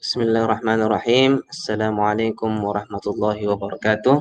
Bismillahirrahmanirrahim. Assalamualaikum warahmatullahi wabarakatuh.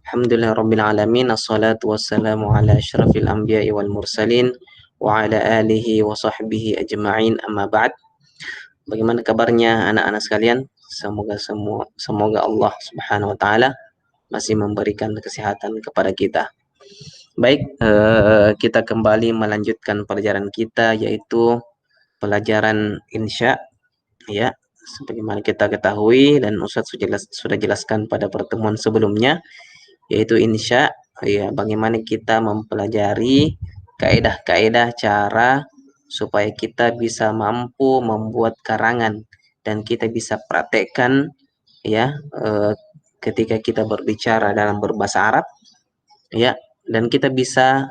Alhamdulillah rabbil alamin. Assalatu wassalamu ala asyrafil anbiya'i wal mursalin wa ala alihi wa sahbihi ajma'in, amma ba'd. Bagaimana kabarnya anak-anak sekalian? Semoga Allah Subhanahu wa taala masih memberikan kesehatan kepada kita. Baik, kita kembali melanjutkan pelajaran kita, yaitu pelajaran insya, ya. Sebagaimana kita ketahui dan Ustadz sudah jelaskan pada pertemuan sebelumnya, yaitu insya, ya, bagaimana kita mempelajari kaedah-kaedah cara supaya kita bisa mampu membuat karangan dan kita bisa praktekkan, ya, ketika kita berbicara dalam berbahasa Arab, ya, dan kita bisa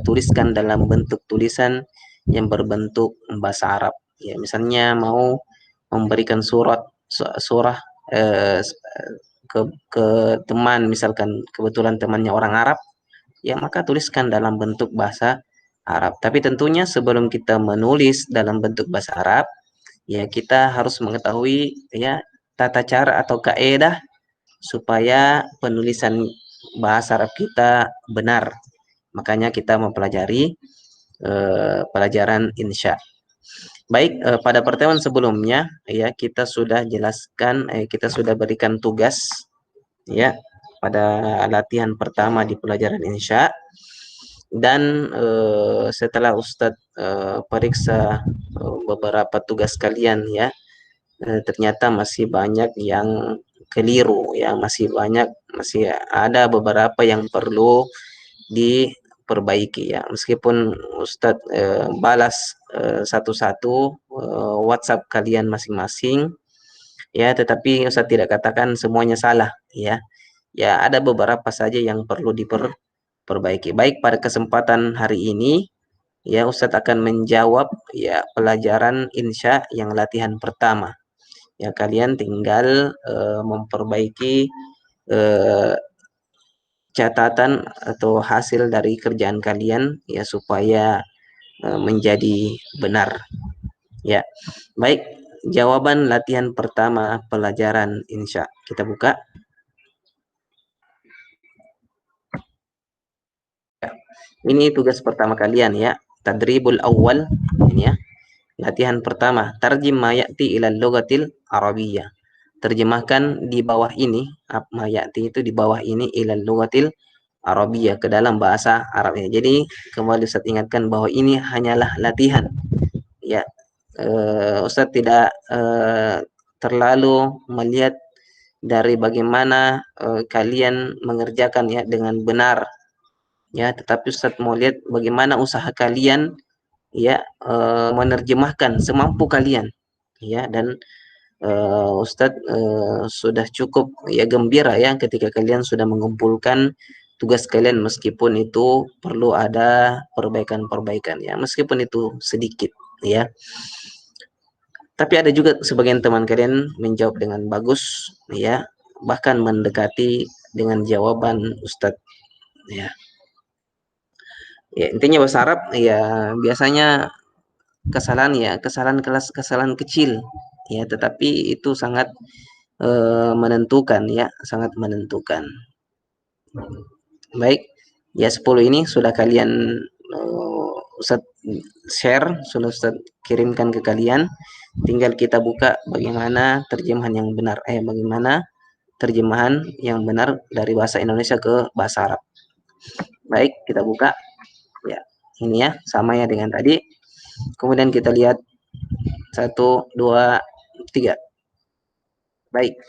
tuliskan dalam bentuk tulisan yang berbentuk bahasa Arab, ya. Misalnya mau memberikan surah ke teman, misalkan kebetulan temannya orang Arab, ya maka tuliskan dalam bentuk bahasa Arab. Tapi tentunya sebelum kita menulis dalam bentuk bahasa Arab, ya kita harus mengetahui, ya, tata cara atau kaedah supaya penulisan bahasa Arab kita benar. Makanya kita mempelajari pelajaran insya. Baik, pada pertemuan sebelumnya, ya, kita sudah jelaskan, kita sudah berikan tugas, ya, pada latihan pertama di pelajaran insya. Dan setelah Ustadz periksa beberapa tugas kalian, ya, ternyata masih banyak yang keliru, ya, masih ada beberapa yang perlu diperbaiki, ya. Meskipun Ustadz balas satu-satu WhatsApp kalian masing-masing, ya, tetapi Ustadz tidak katakan semuanya salah, ya. Ya, ada beberapa saja yang perlu diperbaiki. Baik, pada kesempatan hari ini, ya, Ustadz akan menjawab, ya, pelajaran insya yang latihan pertama. Ya, kalian tinggal memperbaiki catatan atau hasil dari kerjaan kalian, ya, supaya menjadi benar, ya. Baik, jawaban latihan pertama pelajaran insya, kita buka. Ini tugas pertama kalian, ya, tadribul awal, ini, ya, latihan pertama, tarjim ma ya'ti ila lughatil arabiyyah. Terjemahkan di bawah ini, ma ya'ti itu di bawah ini, ila lughatil arabiyyah, ke dalam bahasa Arabnya. Jadi kembali Ustaz ingatkan bahwa ini hanyalah latihan, ya. Ustaz tidak terlalu melihat dari bagaimana kalian mengerjakan, ya, dengan benar, ya, tetapi Ustaz mau lihat bagaimana usaha kalian, ya, menerjemahkan semampu kalian, ya. Dan Ustadz sudah cukup, ya, gembira, ya, ketika kalian sudah mengumpulkan tugas kalian, meskipun itu perlu ada perbaikan-perbaikan, ya, meskipun itu sedikit, ya. Tapi ada juga sebagian teman kalian menjawab dengan bagus, ya, bahkan mendekati dengan jawaban Ustadz, ya. Ya, intinya bahasa Arab, ya, biasanya kesalahan kecil, ya, tetapi itu sangat menentukan, ya, sangat menentukan. Baik, ya, 10 ini sudah kalian Ustaz share, sudah Ustaz kirimkan ke kalian. Tinggal kita buka bagaimana terjemahan yang benar, bagaimana terjemahan yang benar dari bahasa Indonesia ke bahasa Arab. Baik, kita buka, ya, ini, ya, sama, ya, dengan tadi. Kemudian kita lihat 1, 2, 3. Baik,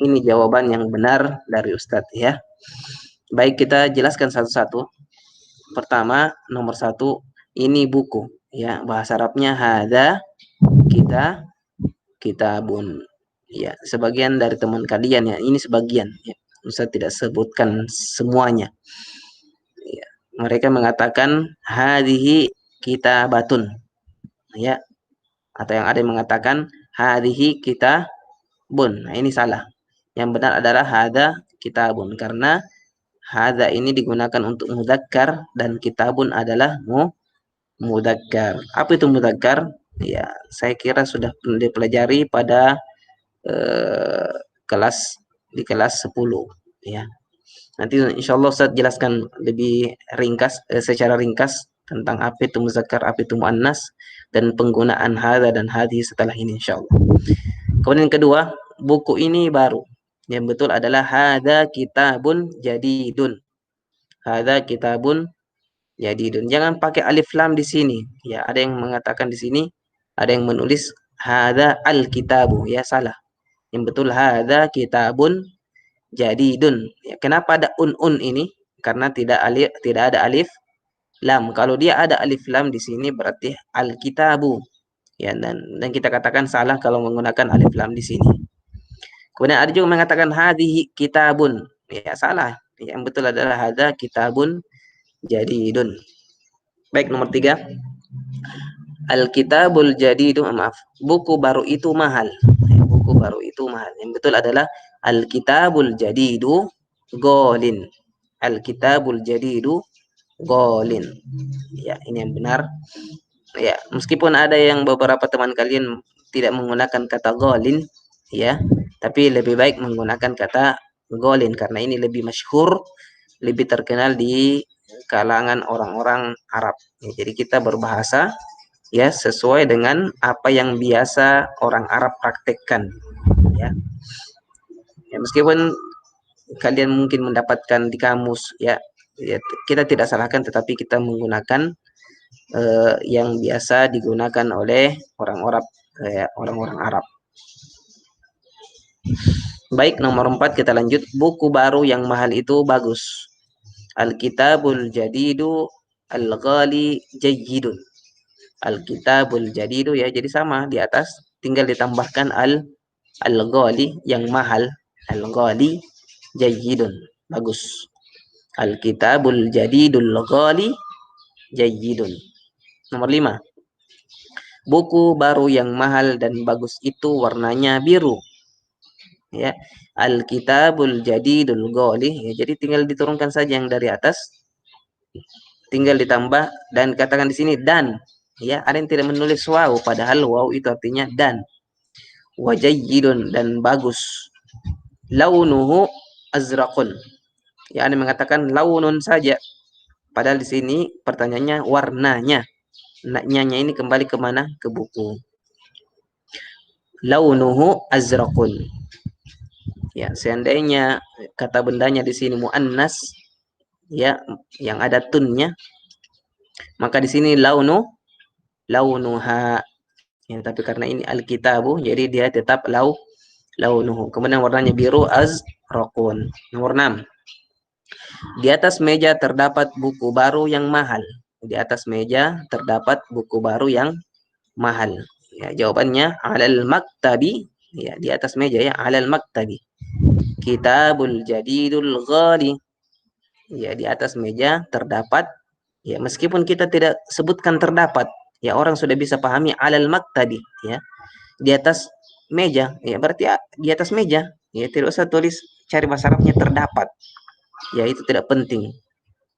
ini jawaban yang benar dari Ustadz, ya. Baik, kita jelaskan satu-satu. Pertama, nomor 1, ini buku, ya, bahasa Arabnya hadza kitabun, ya. Sebagian dari teman kalian, ya, ini sebagian, ya, Ustadz tidak sebutkan semuanya, ya. Mereka mengatakan hadhihi kitabatun, ya, atau yang ada yang mengatakan hadhihi kitabun. Nah, ini salah. Yang benar adalah hadza kitabun, karena hadza ini digunakan untuk mudzakkar dan kitabun adalah mudzakkar. Apa itu mudzakkar? Ya, saya kira sudah dipelajari pada eh, kelas di kelas 10 ya. Nanti insya Allah Ustaz jelaskan lebih ringkas secara ringkas tentang apa itu muzakkar, apa itu muannas dan penggunaan hadza dan hadhi setelah ini insya Allah. Kemudian yang kedua, buku ini baru. Yang betul adalah hadza kitabun jadidun. Hadza kitabun jadidun. Jangan pakai alif lam di sini. Ya, ada yang mengatakan di sini, ada yang menulis hadza al-kitabu. Ya, salah. Yang betul hadza kitabun jadidun. Ya, kenapa ada un ini? Karena tidak ada alif lam. Kalau dia ada alif lam di sini berarti al-kitabu. Ya, dan kita katakan salah kalau menggunakan alif lam di sini. Kemudian ada juga mengatakan hadhihi kitabun. Ya, salah. Yang betul adalah hadza kitabun jadidun. Baik, nomor 3. Al-kitabul jadidu, maaf, buku baru itu mahal. Buku baru itu mahal. Yang betul adalah al-kitabul jadidu golin. Al-kitabul jadidu golin. Ya, ini yang benar. Ya, meskipun ada yang beberapa teman kalian tidak menggunakan kata golin, ya, tapi lebih baik menggunakan kata golin karena ini lebih masyhur, lebih terkenal di kalangan orang-orang Arab. Ya, jadi kita berbahasa ya sesuai dengan apa yang biasa orang Arab praktekkan ya. Ya, meskipun kalian mungkin mendapatkan di kamus ya, ya kita tidak salahkan tetapi kita menggunakan yang biasa digunakan oleh orang-orang Arab. Baik, nomor 4 kita lanjut. Buku baru yang mahal itu bagus. Al-kitabul jadidu al-ghali jayyidun. Al-kitabul jadidu ya, jadi sama di atas tinggal ditambahkan al-ghali yang mahal. Al-ghali jayyidun, bagus. Al-kitabul jadidul ghali jayyidun. Nomor 5. Buku baru yang mahal dan bagus itu warnanya biru. Ya, al-kitabul jadidul ghali ya, jadi tinggal diturunkan saja yang dari atas. Tinggal ditambah dan katakan di sini dan. Ya, ada yang tidak menulis waw padahal waw itu artinya dan. Wajayyidun dan bagus. Launuhu azraqun. Ya, ada yang mengatakan launun saja. Padahal di sini pertanyaannya warnanya. Nyanya ini kembali ke mana? Ke buku. Launuhu azraqun. Ya, seandainya kata bendanya di sini muannas ya, yang ada tunnya, maka di sini launuha. Ya, tapi karena ini alkitabu jadi dia tetap launuhu. Kemudian warnanya biru azraqun. Nomor 6. Di atas meja terdapat buku baru yang mahal. Di atas meja terdapat buku baru yang mahal. Ya, jawabannya alal maktabi. Ya, di atas meja ya, alal maktabi. Kitabul jadidul ghali. Ya, di atas meja terdapat. Ya, meskipun kita tidak sebutkan terdapat, ya orang sudah bisa pahami alal maktabi. Ya, di atas meja. Ya, berarti di atas meja. Ya, tidak usah tulis cari bahasa Arabnya terdapat. Ya, itu tidak penting.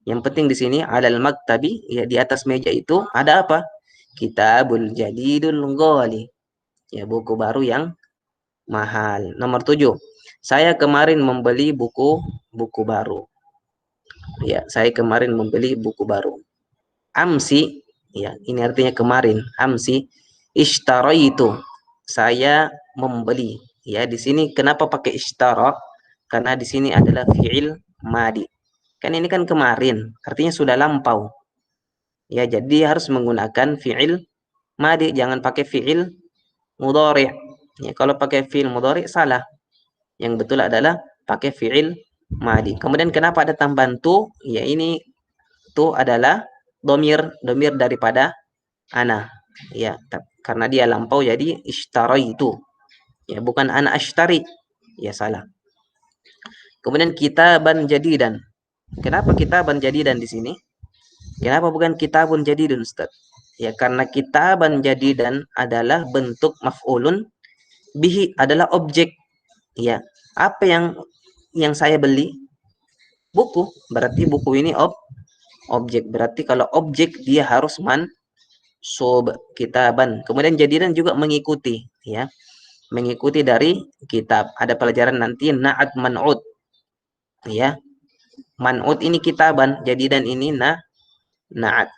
Yang penting di sini alal maktabi, ya di atas meja itu ada apa? Kitabul jadidul ghali. Ya, buku baru yang mahal. Nomor 7. Saya kemarin membeli buku baru. Ya, saya kemarin membeli buku baru. Amsi, ya, ini artinya kemarin. Amsi ishtaraitu. Saya membeli. Ya, di sini kenapa pakai ishtara? Karena di sini adalah fi'il madi. Kan ini kan kemarin, artinya sudah lampau. Ya, jadi harus menggunakan fi'il madi, jangan pakai fi'il mudhari'. Ya, kalau pakai fi'il mudhari' salah. Yang betul adalah pakai fi'il madi. Kemudian kenapa ada tambahan tu? Ya, ini tu adalah domir daripada ana. Ya, karena dia lampau jadi ishtaraitu. Ya, bukan ana ashtari. Ya, salah. Kemudian kitaban jadidan. Kenapa kitaban jadidan di sini? Kenapa bukan kitabun jadidun, Ustaz? Ya, karena kitaban jadidan adalah bentuk maf'ulun bihi, adalah objek. Ya, apa yang saya beli? Buku. Berarti buku ini objek. Berarti kalau objek dia harus mansub kitaban. Kemudian jadidan juga mengikuti, ya. mengikuti dari kitab. Ada pelajaran nanti na'at man'ud, ya. Man'ud ini kitaban, jadi dan ini na'at.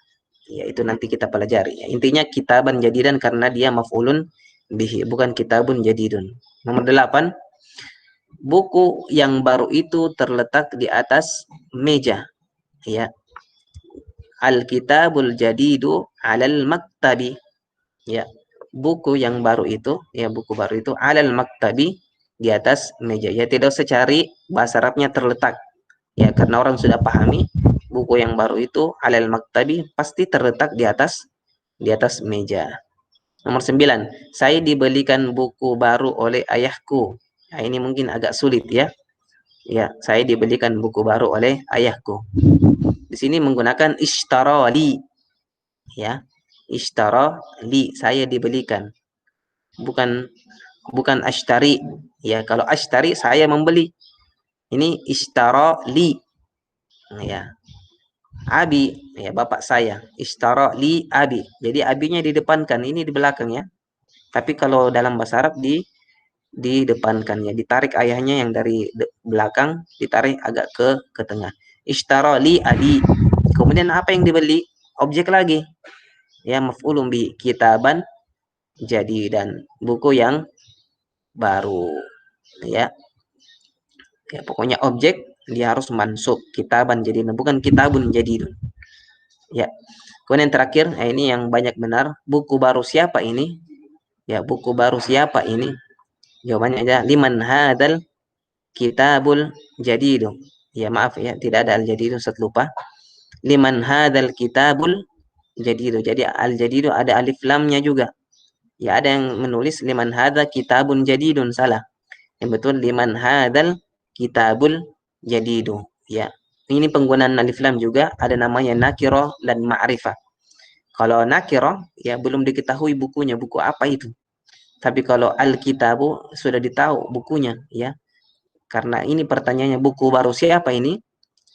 Ya, itu nanti kita pelajari. Ya, intinya kitaban jadidan karena dia maf'ulun bihi, bukan kitabun jadidun. Nomor 8, buku yang baru itu terletak di atas meja. Ya, al-kitabul jadidu 'alal maktabi. Ya, buku yang baru itu, ya buku baru itu 'alal maktabi, di atas meja. Ya, tidak usah cari bahasa Arabnya terletak. Ya, karena orang sudah pahami buku yang baru itu 'alal maktabi pasti terletak di atas meja. Nomor 9, saya dibelikan buku baru oleh ayahku. Nah, ini mungkin agak sulit ya. Ya, saya dibelikan buku baru oleh ayahku. Di sini menggunakan ishtara li, ya. Ishtara li, saya dibelikan. Bukan bukan ashtari. Ya, kalau ashtari saya membeli. Ini ishtara li. Ya. Abi, ya bapak saya. Ishtara li abi. Jadi abinya di depankan, ini di belakang ya. Tapi kalau dalam bahasa Arab di depankannya, ditarik ayahnya yang dari belakang, ditarik agak ke tengah. Ishtara li abi. Kemudian apa yang dibeli? Objek lagi. Ya, maf'ulun bi, kitaban jadi dan buku yang baru. Ya. Ya, pokoknya objek dia harus mansub, kitaban jadi, bukan kitabun jadi. Ya. Kemudian yang terakhir, ini yang banyak benar, buku baru siapa ini? Ya, buku baru siapa ini? Jawabannya aja liman hadal kitabul jadidu. Ya maaf ya, tidak ada al jadidu, Ustaz lupa. Liman hadal kitabul jadidu. Jadi al jadidu ada alif lamnya juga. Ya, ada yang menulis liman hadal kitabun jadidun, salah. Yang betul liman hadal kitabul jadidu. Ya. Ini penggunaan alif lam juga ada namanya nakiro dan ma'rifah. Kalau nakiro ya belum diketahui bukunya, buku apa itu. Tapi kalau al-kitabu sudah ditahu bukunya, ya. Karena ini pertanyaannya buku baru siapa ini?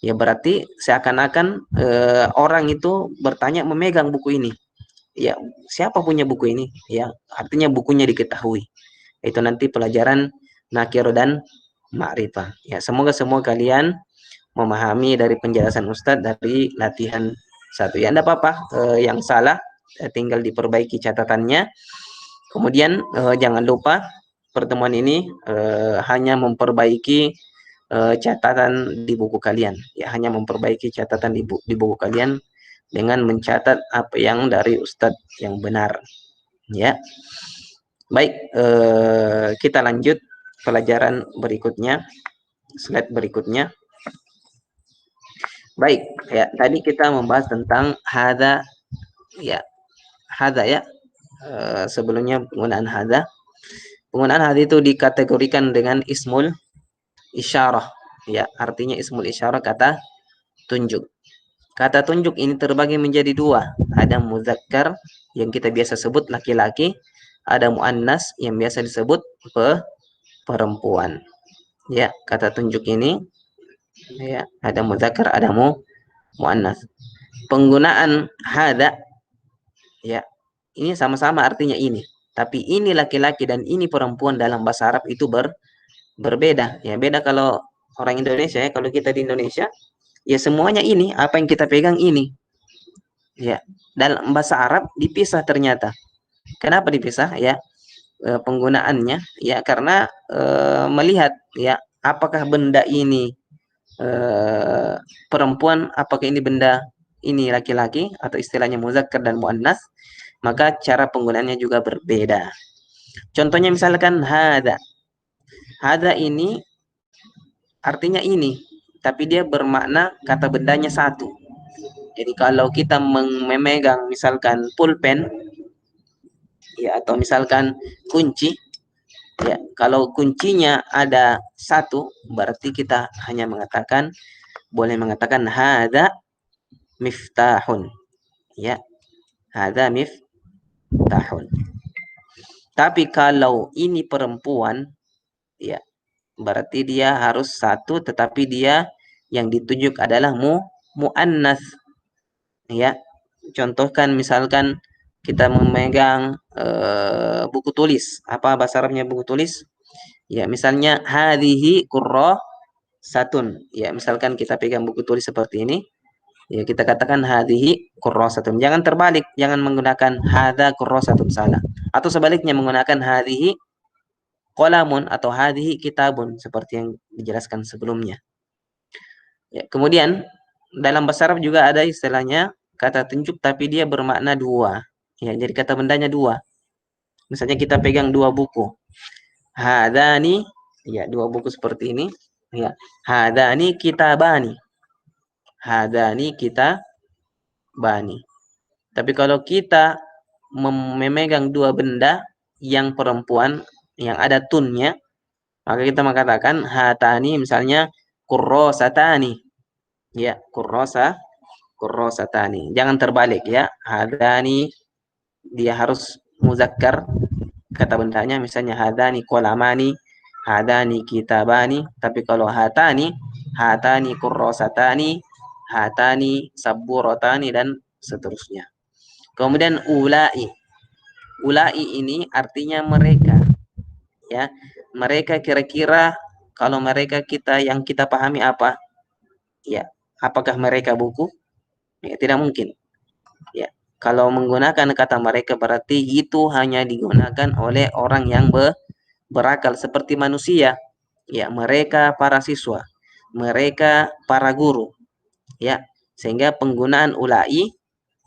Ya berarti seakan-akan orang itu bertanya memegang buku ini. Ya, siapa punya buku ini? Ya, artinya bukunya diketahui. Itu nanti pelajaran nakir dan ma'rifah. Ya, semoga semua kalian memahami dari penjelasan Ustadz dari latihan 1. Ya, enggak apa-apa. Yang salah tinggal diperbaiki catatannya. Kemudian jangan lupa pertemuan ini hanya memperbaiki catatan di buku kalian. Ya, hanya memperbaiki catatan di buku kalian dengan mencatat apa yang dari Ustadz yang benar. Ya, baik, kita lanjut pelajaran berikutnya, slide berikutnya. Baik, ya tadi kita membahas tentang hada, ya hada ya. Sebelumnya penggunaan hada. Penggunaan hada itu dikategorikan dengan ismul isyarah. Ya, artinya ismul isyarah kata tunjuk. Kata tunjuk ini terbagi menjadi 2. Ada muzakkar yang kita biasa sebut laki-laki, ada muannas yang biasa disebut perempuan. Ya, kata tunjuk ini ya ada muzakkar, ada muannas. Penggunaan hada ya ini sama-sama artinya ini, tapi ini laki-laki dan ini perempuan dalam bahasa Arab itu berbeda. Ya, beda kalau orang Indonesia ya, kalau kita di Indonesia ya semuanya ini, apa yang kita pegang ini. Ya, dalam bahasa Arab dipisah ternyata. Kenapa dipisah? Ya, penggunaannya ya karena melihat ya apakah benda ini perempuan, apakah ini benda ini laki-laki, atau istilahnya muzakkar dan muannas, maka cara penggunaannya juga berbeda. Contohnya misalkan hada. Hada ini artinya ini, tapi dia bermakna kata bendanya satu. Jadi kalau kita memegang misalkan pulpen ya, atau misalkan kunci ya, kalau kuncinya ada satu berarti kita hanya boleh mengatakan hada miftahun ya, hada miftahun. Tapi kalau ini perempuan ya berarti dia harus satu, tetapi dia yang ditunjuk adalah muannas ya. Contohkan misalkan kita memegang buku tulis. Apa bahasa Arabnya buku tulis? Ya, misalnya hadhihi satun. Ya, misalkan kita pegang buku tulis seperti ini, ya kita katakan hadhihi satun. Jangan terbalik, jangan menggunakan hadza satun, salah. Atau sebaliknya menggunakan hadhihi qalamun atau hadhihi kitabun seperti yang dijelaskan sebelumnya. Ya, kemudian dalam bahasa Arab juga ada istilahnya kata tunjuk tapi dia bermakna dua. Ya, jadi kata bendanya dua. Misalnya kita pegang dua buku. Hadani, ya dua buku seperti ini. Ya, hadani kitabani. Hadani kitabani. Tapi kalau kita memegang dua benda yang perempuan yang ada tunnya, maka kita mengatakan hatani misalnya kurrosatani. Ya, kurrosatani. Jangan terbalik ya. Hadani dia harus muzakkar kata bendanya, misalnya hadani kolamani, hadani kitabani. Tapi kalau hatani kurrosatani, hatani saburotani, dan seterusnya. Kemudian ulai ini artinya mereka, ya. Mereka kira-kira kalau mereka yang kita pahami apa? Ya, apakah mereka buku? Ya, tidak mungkin. Ya, kalau menggunakan kata mereka berarti itu hanya digunakan oleh orang yang berakal seperti manusia. Ya, mereka para siswa, mereka para guru. Ya, sehingga penggunaan ulai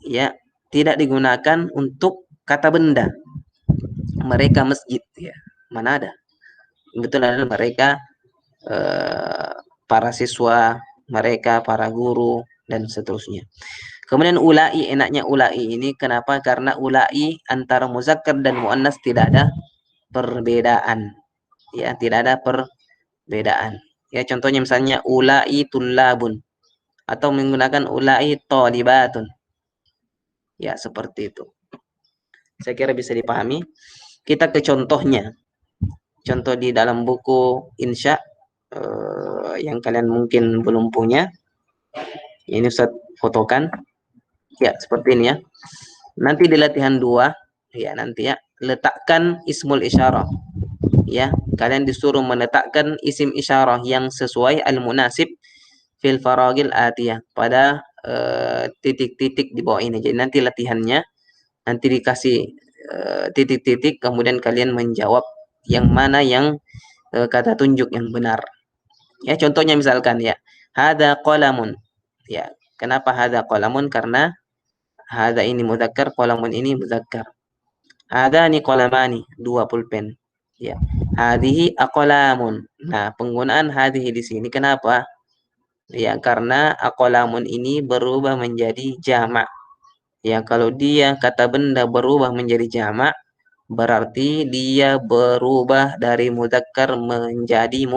ya tidak digunakan untuk kata benda. Mereka masjid, ya. Mana ada? Betul adalah mereka para siswa, mereka para guru, dan seterusnya. Kemudian ulai, enaknya ulai ini kenapa? Karena ulai antara muzakkar dan muannas tidak ada perbedaan. Ya, tidak ada perbedaan. Ya, contohnya misalnya ulai tullabun atau menggunakan ulai thalibatun. Ya, seperti itu. Saya kira bisa dipahami. Kita ke contohnya. Contoh di dalam buku Insya yang kalian mungkin belum punya. Ini Ustaz fotokan. Ya, seperti ini ya. Nanti di latihan 2, ya nanti ya, letakkan ismul isyarah. Ya, kalian disuruh meletakkan isim isyarah yang sesuai al-munasib fil faragil atiyah pada titik-titik di bawah ini. Jadi nanti latihannya nanti dikasih titik-titik, kemudian kalian menjawab yang mana yang kata tunjuk yang benar. Ya, contohnya misalkan ya, hada qalamun. Ya, kenapa hada qalamun? Karena hada ini mudzakkar, qalamun ini mudzakkar. Hadani qalamani, dua pulpen. Ya. Hadhihi aqlamun. Nah, penggunaan hadhihi di sini kenapa? Ya, karena aqlamun ini berubah menjadi jamak. Ya, kalau dia kata benda berubah menjadi jamak, berarti dia berubah dari mudzakkar menjadi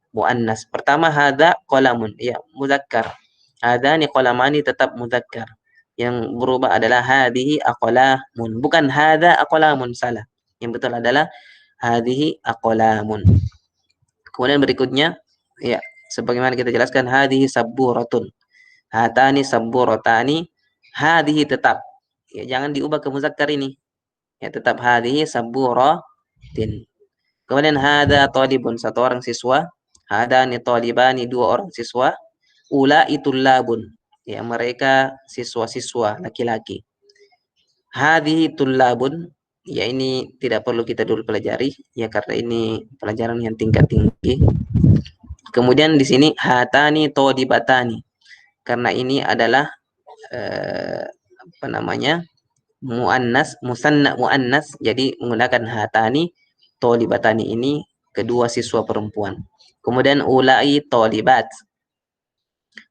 muannas. Pertama hada qalamun, ya mudzakkar. Hadani qalamani tetap mudzakkar. Yang berubah adalah hadhihi aqlamun, bukan hada aqlamun, salah. Yang betul adalah hadhihi aqlamun. Kemudian berikutnya, ya sebagaimana kita jelaskan hadhihi sabburatun. Hatani sabburatani, hadhihi tetap. Ya, jangan diubah ke muzakkar ini. Ya, tetap hadhihi sabburatin. Kemudian hada talibun, satu orang siswa. Hadani talibani, dua orang siswa. Ulai tullabun, ya mereka siswa-siswa laki-laki. Hadhihi tullabun, ya ini tidak perlu kita dulu pelajari ya karena ini pelajaran yang tingkat tinggi. Kemudian di sini hatani todibatani, karena ini adalah apa namanya, muannas, musanna muannas, jadi menggunakan hatani todibatani ini kedua siswa perempuan. Kemudian ulai todibat,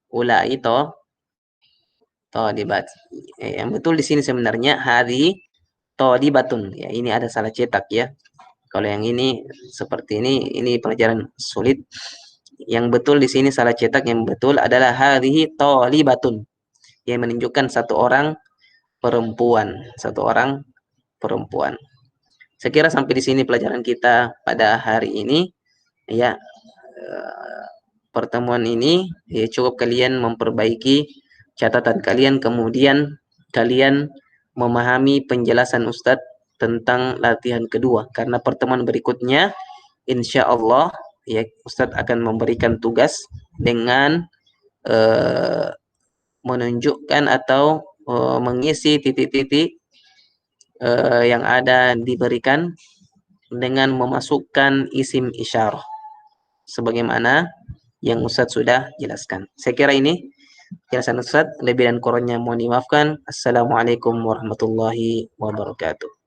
ulai todibat. Yang betul di sini sebenarnya hari todibatun. Ya, ini ada salah cetak ya. Kalau yang ini seperti ini pelajaran sulit. Yang betul di sini salah cetak, yang betul adalah hari tolibatun, yang menunjukkan satu orang perempuan, satu orang perempuan. Saya kira sampai di sini pelajaran kita pada hari ini. Ya, pertemuan ini ya cukup kalian memperbaiki catatan kalian, kemudian kalian memahami penjelasan Ustadz tentang latihan kedua, karena pertemuan berikutnya insya Allah ya Ustadz akan memberikan tugas dengan eh, menunjukkan atau mengisi titik-titik yang ada diberikan dengan memasukkan isim isyarah sebagaimana yang Ustadz sudah jelaskan. Saya kira ini penjelasan Ustadz, lebih dan kurangnya mohon dimaafkan. Assalamualaikum warahmatullahi wabarakatuh.